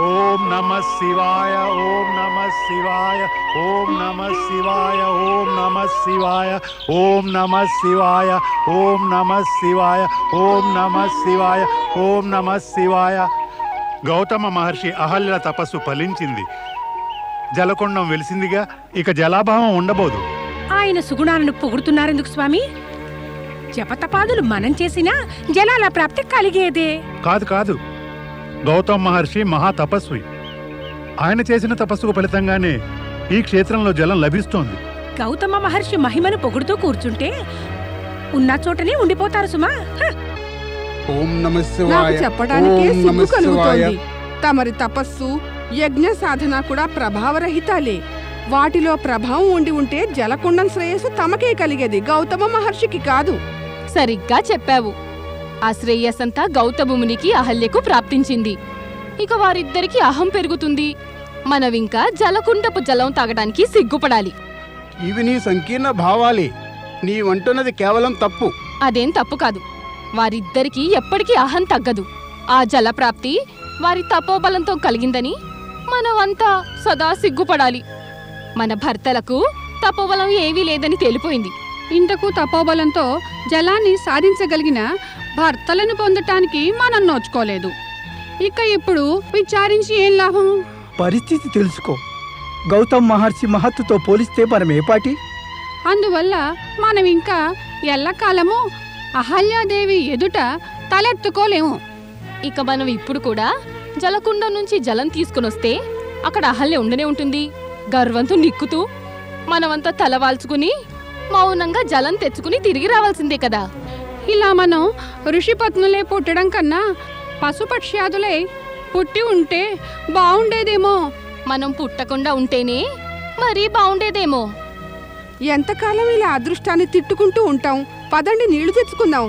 ఓం నమః శివాయ ఓం నమః శివాయ ఓం నమః శివాయ ఓం నమః శివాయ ఓం నమః శివాయ ఓం నమః శివాయ ఓం నమః శివాయ ఓం నమః శివాయ. గౌతమ మహర్షి అహల్య తపస్సు ఫలించింది. జలకొండం వెలిసిందిగా. ఇక జలాభావం ఉండబోదు. ఆయన సుగుణాలను పొగుడుతున్నారెందుకు స్వామి? జపతపాదులు మనం చేసినా జలాల ప్రాప్తి కలిగేదే. కాదు కాదు, గౌతమ మహర్షి మహా తపస్వి. ఆయన చేసిన తపస్సుకు ఫలితంగానే ఈ క్షేత్రంలో జలం లభిస్తోంది. గౌతమ మహర్షి మహిమను పొగుడుతూ కూర్చుంటే ఉన్న చోటనే ఉండిపోతారు సుమా. ఓం నమః శివాయ చెప్పడానికే సిగ్గు కలుగుతోంది. తమరి తపస్సు యజ్ఞ సాధన కూడా ప్రభావరహితాలే. వాటిలో ప్రభావం ఉండి ఉంటే జలకుండం శ్రేయస్సు తమకే కలిగేది, గౌతమ మహర్షికి కాదు. సరిగ్గా చెప్పావు. ఆ శ్రేయస్సంతా గౌతమునికి అహల్యకు ప్రాప్తించింది. ఇక వారిద్దరికి అహం పెరుగుతుంది. మనవింకా జలకుండపు జలం తాగడానికి సిగ్గుపడాలి. ఇవి నీ సంకీర్ణ భావాలే. నీవంటున్నది కేవలం తప్పు. అదేం తప్పు కాదు. వారిద్దరికీ ఎప్పటికీ అహం తగ్గదు. ఆ జలప్రాప్తి వారి తపోబలంతో కలిగిందని మనమంతా సదా సిగ్గుపడాలి. మన భర్తలకు తపోబలం ఏమీ లేదని తేలిపోయింది. ఇంతకు తపోబలంతో జలాన్ని సాధించగలిగిన భర్తలను పొందటానికి మనం నోచుకోలేదు. ఇక ఇప్పుడు విచారించి ఏం లాభం? పరిస్థితి తెలుసుకో. గౌతమ్ మహర్షి మహత్తుతో పోలిస్తే మనం ఏపాటి? అందువల్ల మనం ఇంకా ఎల్లకాలము అహల్యాదేవి ఎదుట తలెత్తుకోలేము. ఇక మనం ఇప్పుడు కూడా జలకుండం నుంచి జలం తీసుకునొస్తే అక్కడ అహల్య ఉండనే ఉంటుంది. గర్వంతో నిక్కుతూ మనమంతా తలవాల్చుకుని మౌనంగా జలం తెచ్చుకుని తిరిగి రావాల్సిందే కదా. ఇలా మనం ఋషిపత్నులే పుట్టడం కన్నా పశుపక్ష్యాదులే పుట్టి ఉంటే బాగుండేదేమో. మనం పుట్టకుండా ఉంటేనే మరీ బాగుండేదేమో. ఎంతకాలం ఇలా అదృష్టాన్ని తిట్టుకుంటూ ఉంటాం? పదండి, నీళ్లు తెచ్చుకుందాం.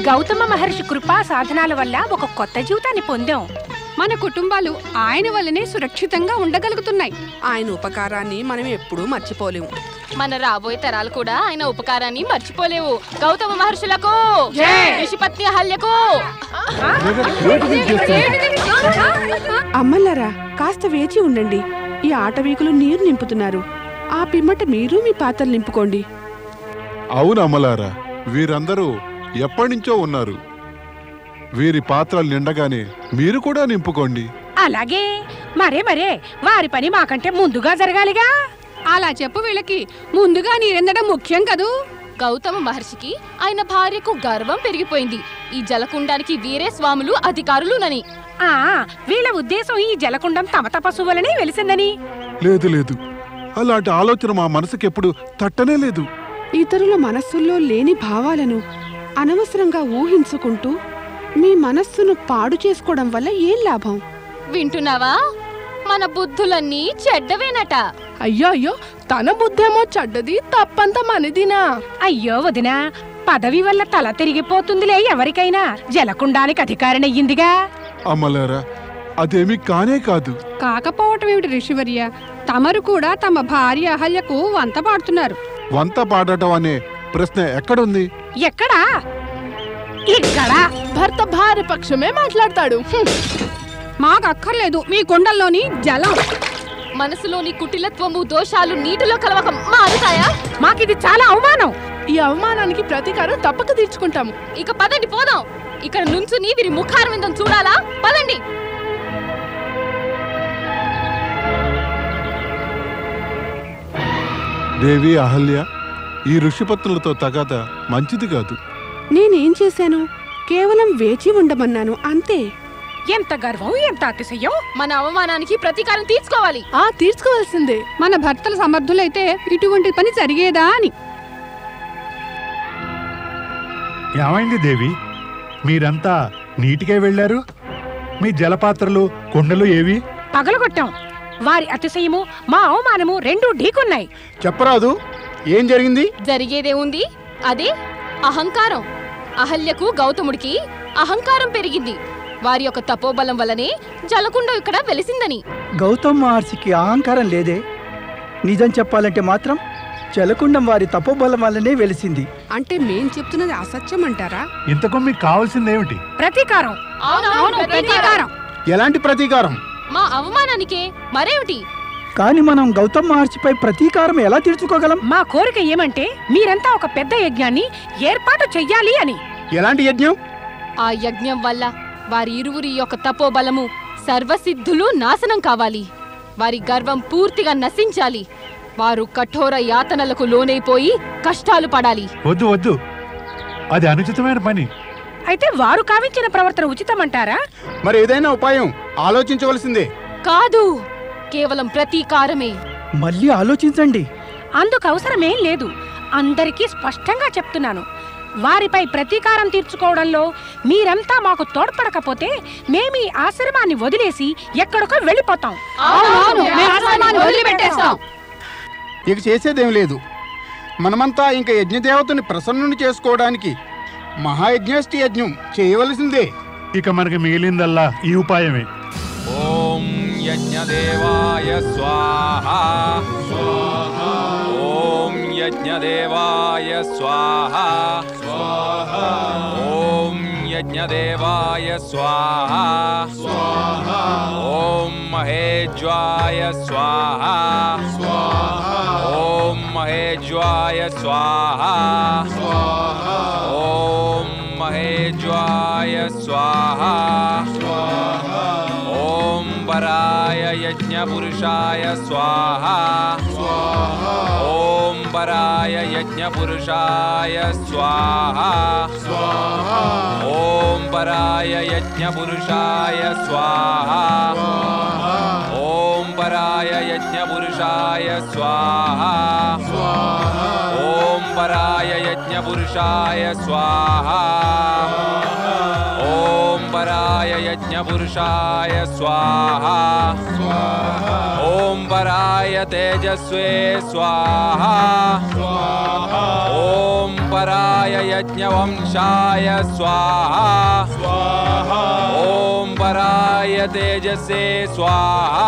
గౌతమ మహర్షి కృపా సాధనాల వల్ల ఒక కొత్త జీవితాన్ని పొందాం. మన కుటుంబాలు ఆయన వల్లనే సురక్షితంగా ఉండగలుగుతున్నాయి. ఆయన ఉపకారాన్ని మనం ఎప్పుడూ మర్చిపోలేము. మన రాబోయే తరాలు కూడా ఆయన ఉపకారాన్ని మర్చిపోలేవు. గౌతమ మహర్షులకు ఋషిపత్ని అహల్యకు. అమ్మలారా, కాస్త వేచి ఉండండి. ఈ ఆటవీకులు నీరు నింపుతున్నారు. ఆ పిమ్మట మీరు మీ పాత్రలు నింపుకోండి. అవును అమ్మలారా, వీరందరూ ఎప్పటినుంచో ఉన్నారు. వీరి పాత్రలు నిండగానే మీరు కూడా నింపుకోండి. అలాగే. మరే వారి పని మాకంటే ముందుగా జరగాలిగా. అలా చెప్పు. వీళ్ళకి ముందుగా నీరెందడం ముఖ్యం కదూ. గౌతమ మహర్షికి ఆయన భార్యకు గర్వం పెరిగిపోయింది. ఈ జలకుండానికి వీరే స్వాములు అధికారులునని. వీళ్ళ ఉద్దేశం ఈ జలకుండం తమ తపస్సు వలనే వెలిసిందని. లేదు లేదు, అలాంటి ఆలోచన మా మనసుకెప్పుడు తట్టనే లేదు. ఇతరుల మనస్సుల్లో లేని భావాలను అనవసరంగా ఊహించుకుంటూ మీ మనస్సును పాడు చేసుకోవడం వల్ల ఏం లాభం? వింటున్నావా? మన బుద్ధులన్నీ చెడ్డవేనట. అయ్యో, తన బుద్ధేమో చెడ్డది, తప్పంతా మనదినా? అయ్యో వదినా, పదవి వల్ల తల తిరిగిపోతుందిలే ఎవరికైనా. జలకుండానికి అధికారినయ్యిందిగా. అమ్మలారా, అదేమీ కానే కాదు. కాకపోవటం ఏమిటి ఋషివర్య? తమరు కూడా తమ భార్య అహల్యకు వంత పాడుతున్నారు. వంత పాడటం అనే ప్రశ్న ఎక్కడుంది? ఎక్కడా? ఇక్కడ. భర్త భార్య పక్షమే మాట్లాడతాడు. మాకు అక్కర్లేదు మీ కొండల్లోని జలం. మనసులోని కుటిలత్వము దోషాలు నీటిలో కలవక మారుతాయా? మాకిది చాలా అవమానం. ఈ అవమానానికి ప్రతీకారం తప్పక తీర్చుకుంటాము. ఇక పదండి, పోదాం. ఇక్కడ నుంచుని వీరి ముఖారవిందం చూడాలా? పదండి. దేవి అహల్య, ఈ ఋషిపత్నులతో తగాద మంచిది కాదు. నేనేం చేశాను? కేవలం వేచి ఉండమన్నాను, అంతే. ఎంత గర్వం, ఎంత అతిశయం! మన అవమానానికి ప్రతీకారం తీర్చుకోవాలి. తీర్చుకోవాల్సిందే. మన భర్తల సమర్థులైతే ఇటువంటి పని జరిగేదా అని. ఏమైంది దేవి? మీరంతా నీటికే వెళ్ళారు. మీ జలపాత్రలు, కుండలు ఏవి? పగలగొట్టాం. వారి అతిశయము మా అవమానము రెండూ ఢీకొన్నాయి. చెప్పరాదు, ఏం జరిగింది? జరిగేదేముంది, అదే అహంకారం. అహల్యకు గౌతముడికి అహంకారం పెరిగింది. వారి యొక్క తపోబలం వల్లనే జలకుండం ఇక్కడ వెలిసిందని. గౌతమ్ మహర్షికి అహంకారం లేదే. నిజం చెప్పాలంటే మాత్రం జలకుండం వారి తపోబలం వల్లనే వెలిసింది. అంటే మేం చెప్తున్నది అసత్యం అంటారా? ఇంతకు మీకు కావాల్సిందేమిటి? ప్రతీకారం. ప్రతీకారం. ఎలాంటి ప్రతీకారం? మా అవమానానికే, మరేమిటి? కానీ మనం గౌతమ్ మహర్షిపై ప్రతీకారం ఎలా తీర్చుకోగలం? మా కోరిక ఏమంటే మీరంతా ఒక పెద్ద యజ్ఞాన్ని ఏర్పాటు చెయ్యాలి అని. ఎలాంటి యజ్ఞం? ఆ యజ్ఞం వల్ల వారి ఇరువురి యొక్క తపోబలము సర్వసిద్ధులు నాశనం కావాలి. వారి గర్వం పూర్తిగా నశించాలి. వారు కఠోర యాతనలకు లోనైపోయి కష్టాలు పడాలి. వద్దు వద్దు, అది అనుచితమైన పని. అయితే వారు కావించిన ప్రవర్తన ఉచితమంటారా? మరి ఏదైనా ఉపాయం ఆలోచించవలసిందే. కాదు, కేవలం ప్రతీకారమే. మళ్ళీ ఆలోచించండి. అందుకు అవసరమేం లేదు. అందరికీ స్పష్టంగా చెప్తున్నాను. వారిపై ప్రతీకారం తీర్చుకోవడంలో మీరంతా మాకు తోడ్పడకపోతే మేమీ ఆశ్రమాన్ని వదిలేసి ఎక్కడికో వెళ్ళిపోతాం. ఇక చేసేదేం లేదు. మనమంతా ఇంకా యజ్ఞదేవతని ప్రసన్నుని చేసుకోవడానికి మహాయజ్ఞాష్టి యజ్ఞం చేయవలసిందే. ఇక మనకి మిగిలిందల్లా ఈ ఉపాయమే. ఓం యజ్ఞదేవాయ స్వాహా. ఓం యజ్ఞదేవాయ స్వాహా. ఓం యజ్ఞదేవాయ స్వాహా. ఓం మహేజ్వాయ స్వాహా. ఓం మహేజ్వాయ స్వాహా. ఓం మహేజ్వాయ స్వాహా. ఓం వరాయ యజ్ఞపురుషాయ స్వాహా. ఓం వరాయ యజ్ఞపురుషాయ స్వాహా. ఓం వరాయ యజ్ఞపురుషాయ స్వాహా. ఓం వరాయ యజ్ఞపురుషాయ స్వాహా. ఓం వరాయ యజ్ఞపురుషాయ స్వాహా. ఓం వరాయ యజ్ఞపురుషాయ స్వాహా. ఓం వరాయ తేజస్వే స్వాహా. ఓం వరాయ యజ్ఞవంశాయ స్వాహా. ఓం వరాయ తేజసే స్వాహా.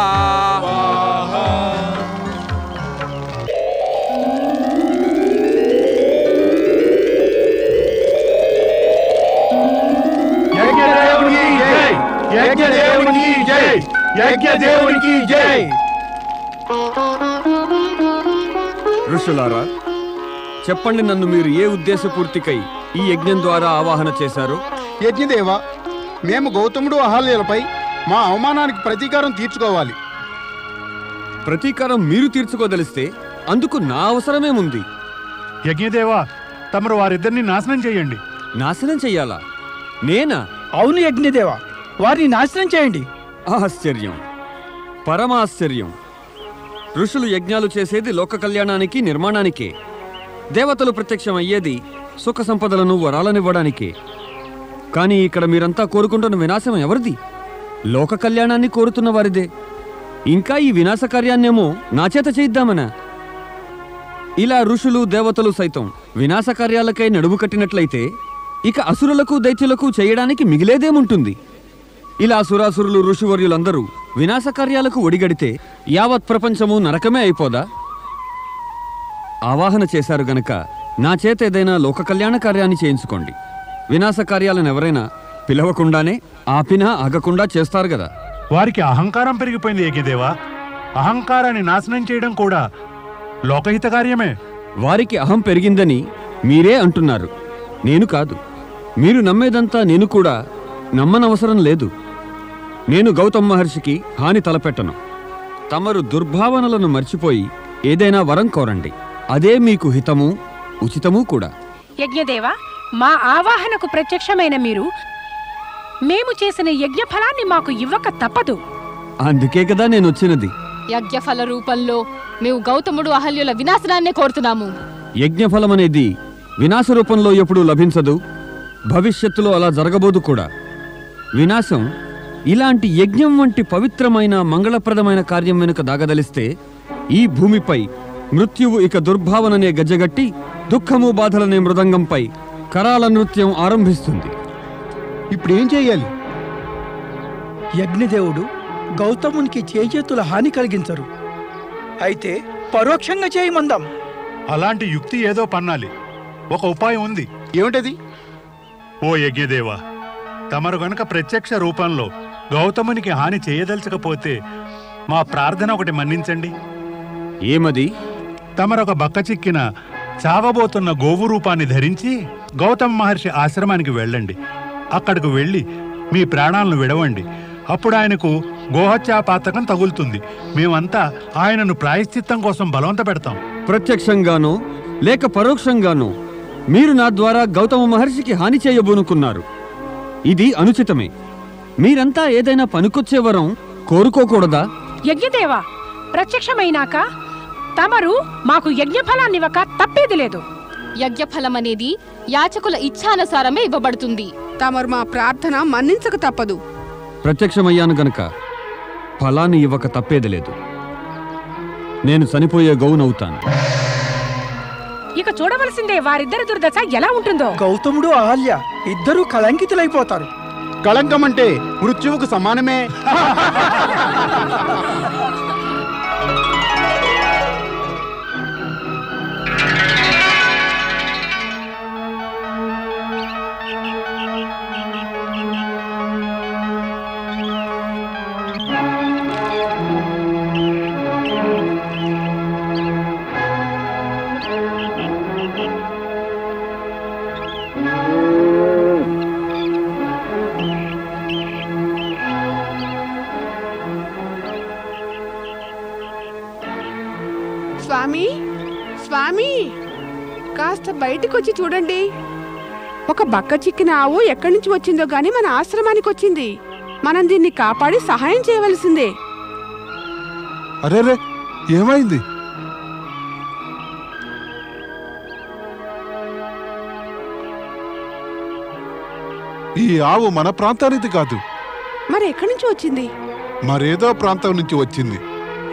యజ్ఞదేవునికి జై! యజ్ఞదేవునికి జై! ఋషులారా, చెప్పండి, నన్ను మీరు ఏ ఉద్దేశపూర్తికై ఈ యజ్ఞం ద్వారా ఆవాహన చేశారు? యజ్ఞదేవ, మేము గౌతముడు అహల్యలపై మా అవమానానికి ప్రతీకారం తీర్చుకోవాలి. ప్రతీకారం మీరు తీర్చుకోదలిస్తే అందుకు నా అవసరమేముంది? యజ్ఞదేవా, తమరు వారిద్దరిని నాశనం చేయండి. నాశనం చెయ్యాలా? నేనా? అవును యజ్ఞదేవ, వారిని నాశనం చేయండి. ఆశ్చర్యం, పరమాశ్చర్యం. ఋషులు యజ్ఞాలు చేసేది లోక కళ్యాణానికి, నిర్మాణానికే. దేవతలు ప్రత్యక్షమయ్యేది సుఖ సంపదలను, వరాలనివ్వడానికే. కానీ ఇక్కడ మీరంతా కోరుకుంటున్న వినాశం ఎవరిది? లోక కళ్యాణాన్ని కోరుతున్న వారిదే. ఇంకా ఈ వినాశ కార్యాన్నేమో నా చేత చేయిద్దామనా? ఇలా ఋషులు, దేవతలు సైతం వినాశ కార్యాలకై నడుము కట్టినట్లయితే ఇక అసురులకు, దైత్యులకు చేయడానికి మిగిలేదేముంటుంది? ఇలా సురాసురులు, ఋషివర్యులందరూ వినాశ కార్యాలకు ఒడిగడితే యావత్ ప్రపంచము నరకమే అయిపోదా? ఆవాహన చేశారు గనక నా చేత ఏదైనా లోక కళ్యాణ కార్యాన్ని చేయించుకోండి. వినాశ కార్యాలను ఎవరైనా పిలవకుండానే ఆపినా ఆగకుండా చేస్తారు గదా. వారికి అహంకారం పెరిగిపోయింది యజ్ఞదేవా. అహంకారాన్ని నాశనం చేయడం కూడా లోకహిత కార్యమే. వారికి అహం పెరిగిందని మీరే అంటున్నారు, నేను కాదు. మీరు నమ్మేదంతా నేను కూడా నమ్మనవసరం లేదు. నేను గౌతమ్ మహర్షికి హాని తలపెట్టను. తమరు దుర్భావనలను మర్చిపోయి ఏదైనా వరం కోరండి. అదే మీకు హితము, ఉచితము కూడా. యజ్ఞదేవా, మా ఆవాహనకు ప్రత్యక్షమైన మీరు మేము చేసిన యజ్ఞ ఫలాన్ని మాకు ఇవ్వక తప్పదు. అందుకే కదా నేనొచ్చినది. యజ్ఞఫల రూపంలో మేము గౌతముడు అహల్యుల వినాశనాన్నే కోరుతున్నాము. యజ్ఞఫలమనేది వినాశ రూపంలో ఎప్పుడూ లభించదు. భవిష్యత్తులో అలా జరగబోదు కూడా. వినాశం ఇలాంటి యజ్ఞం వంటి పవిత్రమైన మంగళప్రదమైన కార్యం వెనుక దాగదలిస్తే ఈ భూమిపై మృత్యువు ఇక దుర్భావననే గజ్జగట్టి దుఃఖము బాధలనే మృదంగంపై కరాల నృత్యం ఆరంభిస్తుంది. ఇప్పుడేం చేయాలి? యజ్ఞదేవుడు గౌతమునికి చేతుల హాని కలిగించరు, అయితే పరోక్షంగా చేయమందాం. అలాంటి యుక్తి ఏదో పన్నాలి. ఒక ఉపాయం ఉంది. ఏమిటది? ఓ యజ్ఞదేవ, తమరు గనుక ప్రత్యక్ష రూపంలో గౌతమునికి హాని చేయదలచకపోతే మా ప్రార్థన ఒకటి మన్నించండి. ఏమది? తమరొక బక్క చిక్కిన చావబోతున్న గోవు రూపాన్ని ధరించి గౌతమ మహర్షి ఆశ్రమానికి వెళ్ళండి. అక్కడికి వెళ్ళి మీ ప్రాణాలను విడవండి. అప్పుడు ఆయనకు గోహత్యాపాతకం తగులుతుంది. మేమంతా ఆయనను ప్రాయశ్చిత్తం కోసం బలవంత పెడతాం. ప్రత్యక్షంగానో లేక పరోక్షంగానో మీరు నా ద్వారా గౌతమ మహర్షికి హాని చేయబోనుకున్నారు. ఇది అనుచితమే. మీరంతా ఏదైనా పనికొచ్చే వరం కోరుకోకూడదా? యజ్ఞదేవ, ప్రత్యక్షమైనాక తమరు మాకు యజ్ఞఫలాన్నివ్వక తప్పేది లేదు. యజ్ఞఫలం అనేది యాచకుల ఇచ్ఛానుసారమే ఇవ్వబడుతుంది. తమరు మా ప్రార్థన మన్నించక తప్పదు. ప్రత్యక్షమయ్యాను గనక ఫలాన్ని ఇవ్వక తప్పేది లేదు. నేను చనిపోయే గౌనవుతాను. ఇక చూడవలసిందే వారిద్దరి దుర్దశ ఎలా ఉంటుందో. గౌతముడు అహల్య ఇద్దరూ కళంకితులైపోతారు. కళంకం అంటే మృత్యువుకు సమానమే. స్వామి, స్వామి, కాస్త బయటికొచ్చి చూడండి. ఒక బక్క చిక్కిన ఆవు ఎక్కడి నుంచి వచ్చిందో గాని మన ఆశ్రమానికి వచ్చింది. మనం దీన్ని కాపాడి సహాయం చేయవలసిందే. అరేరే, ఏమైంది? ఈ ఆవు మన ప్రాంతానికి కాదు. మరి ఎక్కడి నుంచి వచ్చింది? మరేదో ప్రాంతం నుంచి వచ్చింది.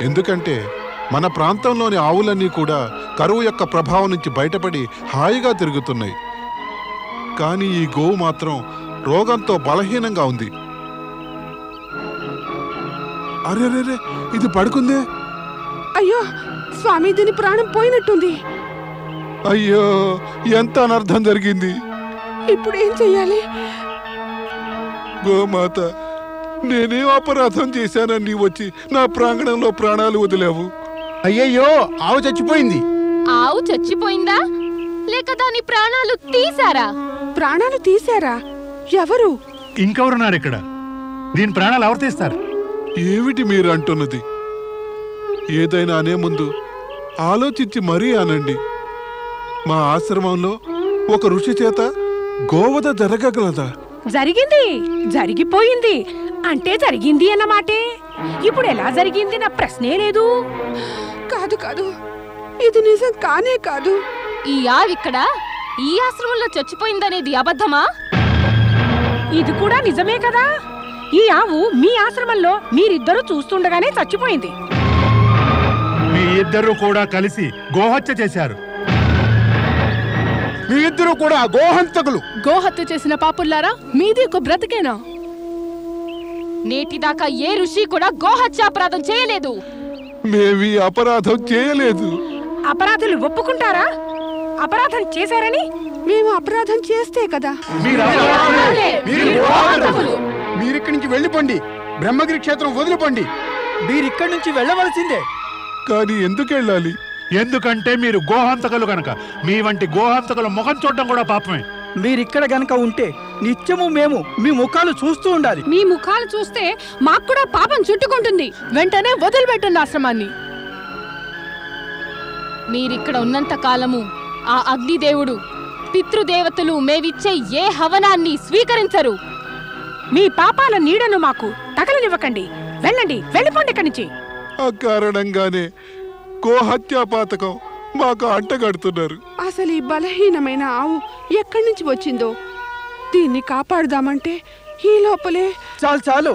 ఎందుకంటే మన ప్రాంతంలోని ఆవులన్నీ కూడా కరువు యొక్క ప్రభావం నుంచి బయటపడి హాయిగా తిరుగుతున్నాయి. కానీ ఈ గోవు మాత్రం రోగంతో బలహీనంగా ఉంది. అరేరేరే, ఇది పడుకుందే. అయ్యో స్వామి, దీని ప్రాణం పోయినట్టుంది. అయ్యో, ఎంత అనర్థం జరిగింది. ఇప్పుడు ఏం చెయ్యాలి? గోమాత, నేనేం అపరాధం చేశానని వచ్చి నా ప్రాంగణంలో ప్రాణాలు వదిలావు? అయ్యయ్యో, ఆవు చచ్చిపోయింది. ఆవు చచ్చిపోయిందా లేక దాని ప్రాణాలు తీశారా? ప్రాణాలు తీశారా? ఎవరు? ఇంకెవరున్నారు ఇక్కడ? దీని ప్రాణాలు ఎవరు తీస్తారు? ఏమిటి మీరు అంటున్నది? ఏదైనా అనే ముందు ఆలోచించి మరీ అనండి. మా ఆశ్రమంలో ఒక ఋషి చేత గోవధ జరగగలదా? జరిగింది, జరిగిపోయింది అంటే జరిగింది అన్నమాటే. ఇప్పుడు ఎలా జరిగింది నా ప్రశ్నే లేదు. కాదు కాదు, ఇది నిజం కానే కాదు. ఈ ఆవిక్కడ ఈ ఆశ్రమంలో చచ్చిపోయిందనేది అబద్ధమా? ఇది కూడా నిజమే కదా. ఈ ఆవు మీ ఆశ్రమంలో మీరిద్దరూ చూస్తుండగానే చచ్చిపోయింది. మీ ఇద్దరు కూడా కలిసి గోహత్య చేశారు. మీ ఇద్దరు కూడా గోహంతకులు. గోహత్య చేసిన పాపుల్లారా, మీది ఒక బ్రతికేనా? నేటిదాకా ఏ ఋషి కూడా గోహత్యాపరాధం చేయలేదు. మేమీ అపరాధం చేయలేదు. అపరాధులు ఒప్పుకుంటారా? అపరాధం చేశారని? మేము అపరాధం చేస్తే కదా. మీరిక్కడి నుంచి వెళ్ళిపోండి. బ్రహ్మగిరి క్షేత్రం వదిలిపోండి. మీరిక్కడి నుంచి వెళ్ళవలసిందే. కానీ ఎందుకు వెళ్ళాలి? ఎందుకంటే మీరు గోహంతకులు గనక. మీ వంటి గోహంతకుల ముఖం చూడడం కూడా పాపమే. మీరిక్కడ గనక ఉంటే నిత్యము మేము మీ ముఖాలు చూస్తూ ఉండాలి. మీ ముఖాలు చూస్తే మాకు కూడా పాపం చుట్టుకుంటుంది. వెంటనే వదిలిపెట్టండి ఆశ్రమాన్ని. మీరిక్కడ ఉన్నంత కాలము ఆ అగ్నిదేవుడు, పితృదేవతలు మేవిచ్చే ఏ హవనాన్ని స్వీకరించరు. మీ పాపాల నీడను మాకు తగలనివ్వకండి. వెళ్ళండి, వెళ్ళిపోండి ఇక్కడి నుంచి. ఆ కారణంగానే గోహత్యా పాతకం మాకు అంటగడుతున్నారు. అసలు ఈ బలహీనమైన ఆవు ఎక్కడి నుంచి వచ్చిందో దీన్ని కాపాడుదామంటే ఈ లోపలే. చాలు చాలు,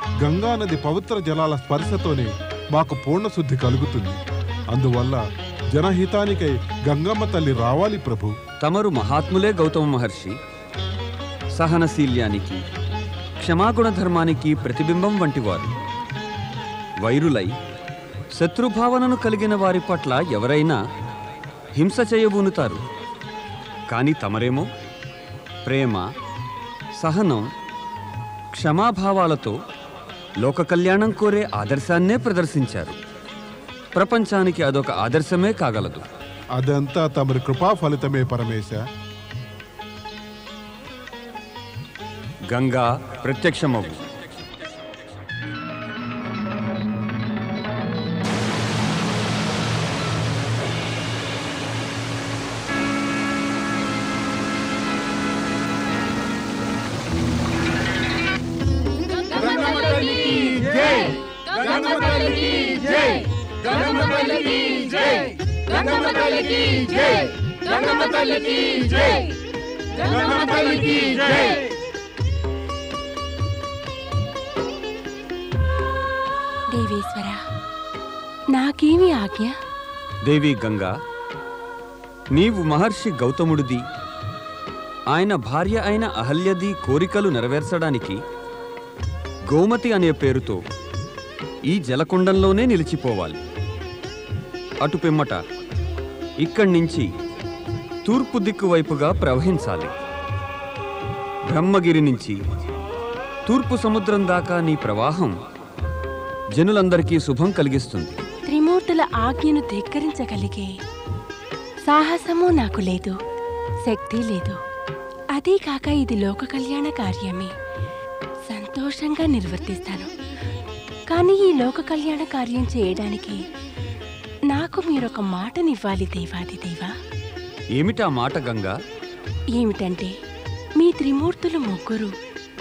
గంగానది పవిత్ర జలాల స్పర్శతోనే మాకు పూర్ణశుద్ధి కలుగుతుంది. అందువల్ల జనహితానికై గంగమ్మ తల్లి రావాలి ప్రభు. తమరు మహాత్ములే గౌతమ మహర్షి. సహనశీల్యానికి, క్షమాగుణ ధర్మానికి ప్రతిబింబం వంటివారు. వైరులై శత్రుభావనను కలిగిన వారి పట్ల ఎవరైనా హింస చేయబూనుతారు. కానీ తమరేమో ప్రేమ, సహనం, క్షమాభావాలతో లోక కళ్యాణం కోరే ఆదర్శాన్నే ప్రదర్శించారు. ప్రపంచానికి అదొక ఆదర్శమే కాగలదు. అదంతా తమరి కృపా ఫలితమే పరమేశ. గంగా ప్రత్యక్షమవు. దేవేశ్వర, నాకేమి ఆజ్ఞ? దేవి గంగా, నీవు మహర్షి గౌతముడిది, ఆయన భార్య అయిన అహల్యది కోరికలు నెరవేర్చడానికి గోమతి అనే పేరుతో ఈ జలకుండంలోనే నిలిచిపోవాలి. అటు పిమ్మట ఇక్కడి నుంచి తూర్పు దిక్కు వైపుగా ప్రవహించాలి. బ్రహ్మగిరి నుంచి తూర్పు సముద్రం దాకా నీ ప్రవాహం జనులందరికీ శుభం కలిగిస్తుంది. త్రిమూర్తుల ఆజ్ఞను ధిక్కరించగలిగే సాహసము నాకు లేదు, శక్తి లేదు. అదీ కాక ఇది లోక కళ్యాణ కార్యమే. సంతోషంగా నిర్వర్తిస్తాను. కానీ ఈ లోక కళ్యాణ కార్యం చేయడానికి నాకు మీరొక మాటనివ్వాలి దేవాది దేవా. ఏమిటా మాట గంగా? ఏమిటంటే, మీ త్రిమూర్తులు ముగ్గురు,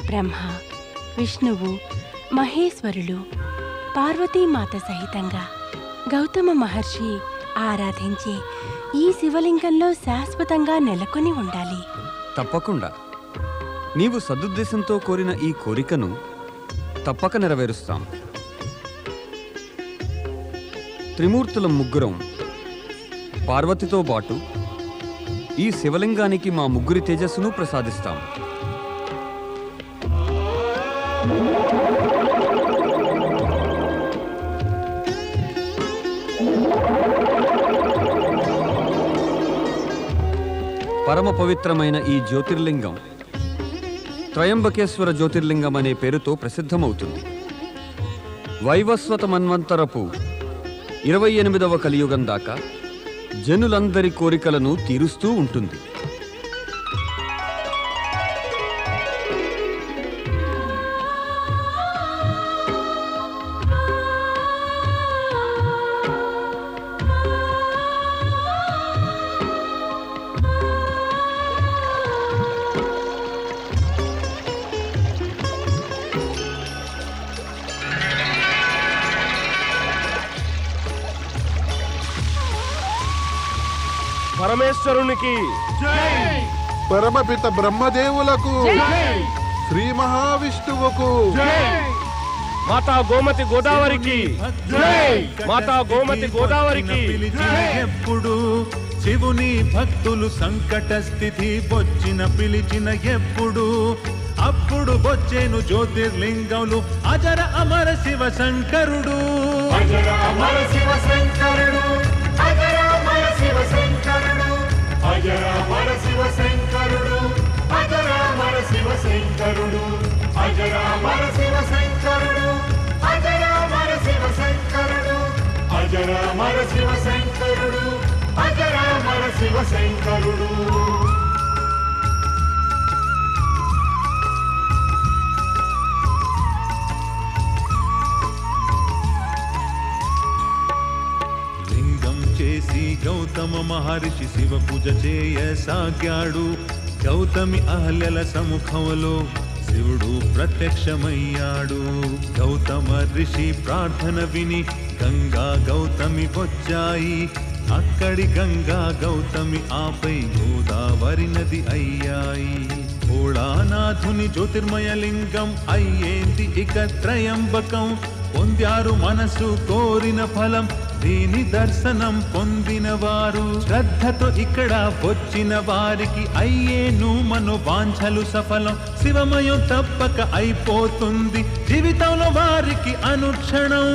బ్రహ్మ, విష్ణువు, మహేశ్వరులు, పార్వతీమాత సహితంగా గౌతమ మహర్షి ఆరాధించే ఈ శివలింగంలో శాశ్వతంగా నెలకొని ఉండాలి. తప్పకుండా. నీవు సదుద్దేశంతో కోరిన ఈ కోరికను తప్పక నెరవేరుస్తాం. త్రిమూర్తులం ముగ్గురం పార్వతితో పాటు ఈ శివలింగానికి మా ముగ్గురి తేజస్సును ప్రసాదిస్తాం. పరమ పవిత్రమైన ఈ జ్యోతిర్లింగం త్రయంబకేశ్వర జ్యోతిర్లింగం అనే పేరుతో ప్రసిద్ధమవుతుంది. వైవస్వత మన్వంతరపు 28వ కలియుగం దాకా జనులందరి కోరికలను తీరుస్తూ ఉంటుంది. పరమేశ్వరునికి జై, పరమపిత బ్రహ్మదేవులకు జై, శ్రీ మహావిష్ణువుకు జై, మాతా గోమతి గోదావరికి జై, మాతా గోమతి గోదావరికి ఎప్పుడు శివుని భక్తులు సంకట స్థితి వచ్చిన పిలిచిన ఎప్పుడు అప్పుడు వచ్చేను జ్యోతిర్లింగములు అజర అమర శివ శంకరుడు, అజర అమర శివ శంకరుడు, అజర అమర శివ శంకరుడు, అజర అమర శివ శంకరుడు, అజర అమర శివ శంకరుడు, అజర అమర శివ శంకరుడు, అజర అమర శివ శంకరుడు, అజర అమర శివ శంకరుడు, అజర అమర శివ శంకరుడు. చేసి గౌతమ మహర్షి శివ పూజ చేయసాగాడు. గౌతమి అహల్యల సముఖంలో శివుడు ప్రత్యక్షమయ్యాడు. గౌతమ ఋషి ప్రార్థన విని గంగా గౌతమి వచ్చాయి. అక్కడి గంగా గౌతమి ఆపై గోదావరి నది అయ్యాయి. భోళానాథుని జ్యోతిర్మయ లింగం అయ్యేంది ఇక త్రయంబకం. పొందారు మనసు కోరిన ఫలం, దీని దర్శనం పొందిన వారు. శ్రద్ధతో ఇక్కడ వచ్చిన వారికి అయ్యేను మనోవాంఛలు సఫలం. శివమయం తప్పక అయిపోతుంది జీవితంలో వారికి అనుక్షణం.